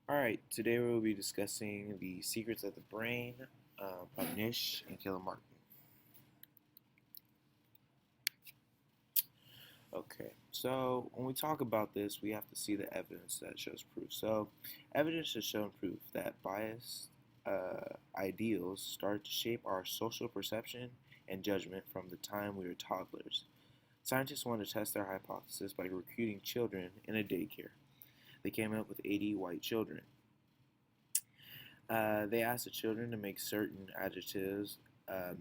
Alright, today we will be discussing The Secrets of the Brain by Nish and Caleb. Okay, so when we talk about this, we have to see the evidence that shows proof. So, evidence has shown proof that biased ideals start to shape our social perception and judgment from the time we were toddlers. Scientists want to test their hypothesis by recruiting children in a daycare. They came up with 80 white children. They asked the children to make certain adjectives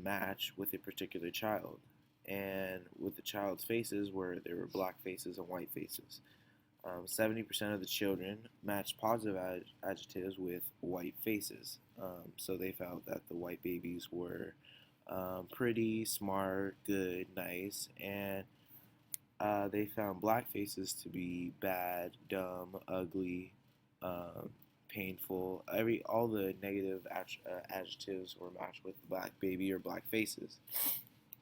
match with a particular child, and with the child's faces where there were black faces and white faces. 70% of the children matched positive adjectives with white faces. So they felt that the white babies were pretty, smart, good, nice, and they found black faces to be bad, dumb, ugly, painful. All the negative adjectives were matched with black baby or black faces.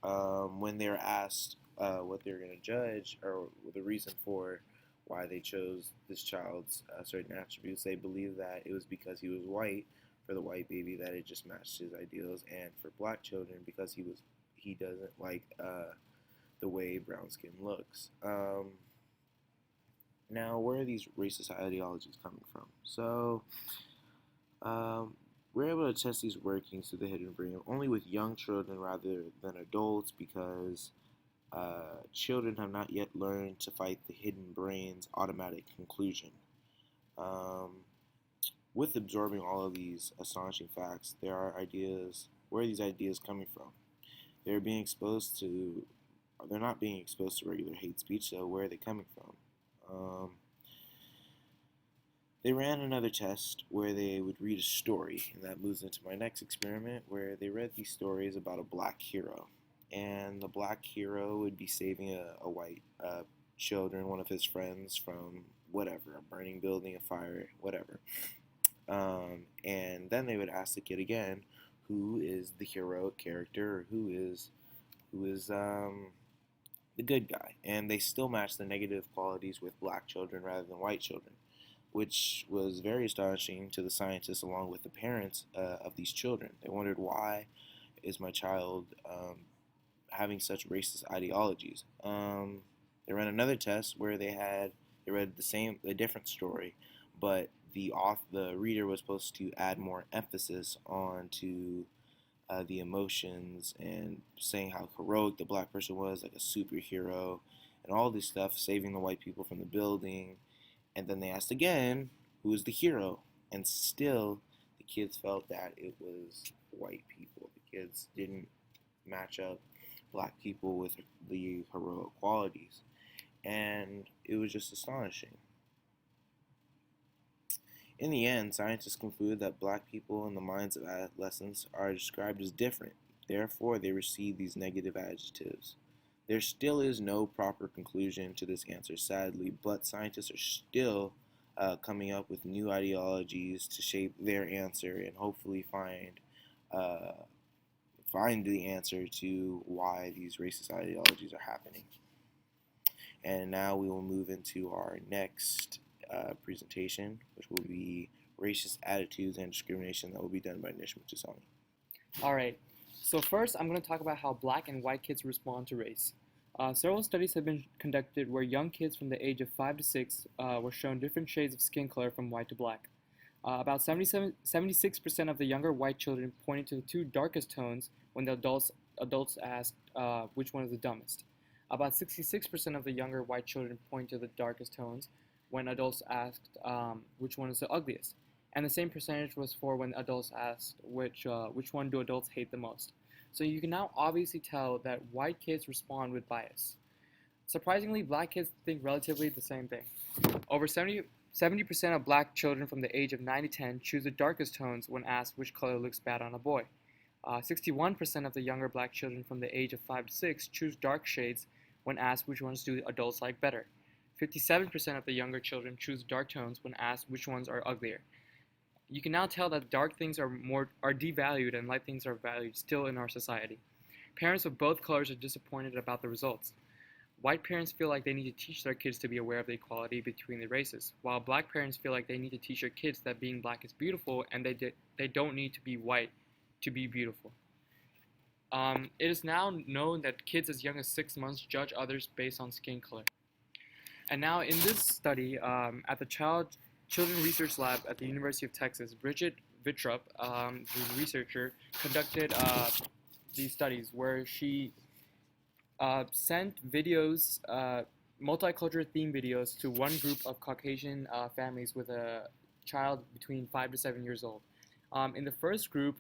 When they were asked what they were going to judge or the reason for why they chose this child's certain attributes, they believed that it was because he was white. For the white baby, that it just matched his ideals, and for black children, because he doesn't like the way brown skin looks. Now, where are these racist ideologies coming from? So, we're able to test these workings through the hidden brain only with young children rather than adults because children have not yet learned to fight the hidden brain's automatic conclusion. With absorbing all of these astonishing facts, there are ideas. Where are these ideas coming from? They're being exposed to. They're not being exposed to regular hate speech. So where are they coming from? They ran another test where they would read a story, and that moves into my next experiment where they read these stories about a black hero. And the black hero would be saving a white children, one of his friends, from whatever, a burning building, a fire, whatever. And then they would ask the kid again, who is the heroic character, or who is the good guy, and they still match the negative qualities with black children rather than white children, which was very astonishing to the scientists along with the parents of these children. They wondered, why is my child having such racist ideologies? They ran another test where they read a different story, but the reader was supposed to add more emphasis onto the emotions and saying how heroic the black person was, like a superhero, and all this stuff, saving the white people from the building. And then they asked again, who is the hero? And still, the kids felt that it was white people. The kids didn't match up black people with the heroic qualities. And it was just astonishing. In the end, scientists conclude that black people in the minds of adolescents are described as different. Therefore, they receive these negative adjectives. There still is no proper conclusion to this answer, sadly, but scientists are still coming up with new ideologies to shape their answer and hopefully find the answer to why these racist ideologies are happening. And now we will move into our next presentation, which will be racist attitudes and discrimination, that will be done by Nish and All right. So first, I'm going to talk about how black and white kids respond to race. Several studies have been conducted where young kids from the age of 5 to 6 were shown different shades of skin color from white to black. About 76% of the younger white children pointed to the two darkest tones when the adults asked which one is the dumbest. About 66% of the younger white children pointed to the darkest tones when adults asked which one is the ugliest. And the same percentage was for when adults asked which one do adults hate the most. So you can now obviously tell that white kids respond with bias. Surprisingly, black kids think relatively the same thing. Over 70% of black children from the age of 9 to 10 choose the darkest tones when asked which color looks bad on a boy. 61% of the younger black children from the age of 5 to 6 choose dark shades when asked which ones do adults like better. 57% of the younger children choose dark tones when asked which ones are uglier. You can now tell that dark things are devalued and light things are valued still in our society. Parents of both colors are disappointed about the results. white parents feel like they need to teach their kids to be aware of the equality between the races, while black parents feel like they need to teach their kids that being black is beautiful and they don't need to be white to be beautiful. It is now known that kids as young as 6 months judge others based on skin color. And now in this study at the Children Research Lab at the University of Texas, Bridget Vittrup, the researcher, conducted these studies where she sent videos, multicultural theme videos, to one group of Caucasian families with a child between 5 to 7 years old. In the first group,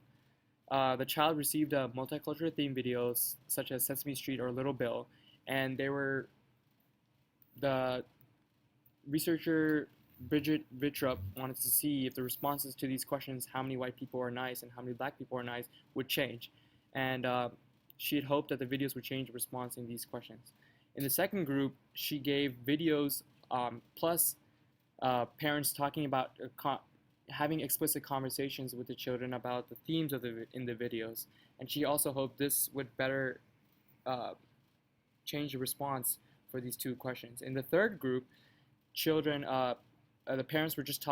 the child received multicultural theme videos such as Sesame Street or Little Bill, and the researcher Bridget Vittrup wanted to see if the responses to these questions, how many white people are nice and how many black people are nice, would change. And she had hoped that the videos would change the response in these questions. In the second group, she gave videos plus parents talking about having explicit conversations with the children about the themes in the videos. And she also hoped this would better change the response for these two questions. In the third group, the parents were just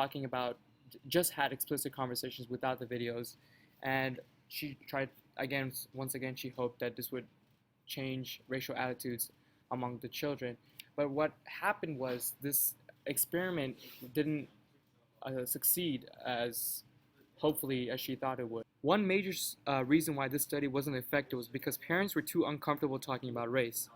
had explicit conversations without the videos, and she tried once again she hoped that this would change racial attitudes among the children. But what happened was this experiment didn't succeed as hopefully as she thought it would. One major reason why this study wasn't effective was because parents were too uncomfortable talking about race.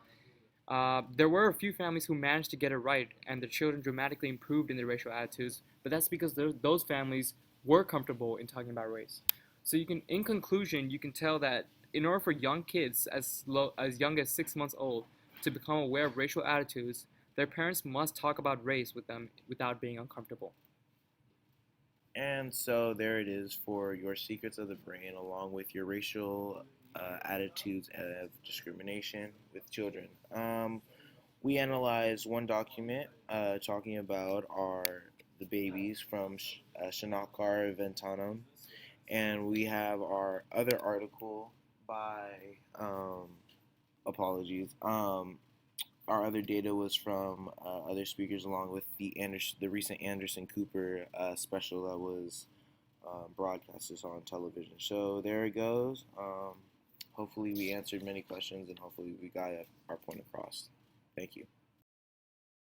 There were a few families who managed to get it right, and the children dramatically improved in their racial attitudes, but that's because those families were comfortable in talking about race. So in conclusion, you can tell that in order for young kids as young as 6 months old to become aware of racial attitudes, their parents must talk about race with them without being uncomfortable. And so there it is for your secrets of the brain, along with your racial attitudes of discrimination with children. We analyzed one document talking about the babies from Shanakar Ventanam, and we have our other article by apologies. Our other data was from other speakers, along with the recent Anderson Cooper special that was broadcasted on television. So there it goes. Hopefully we answered many questions, and hopefully we got our point across. Thank you.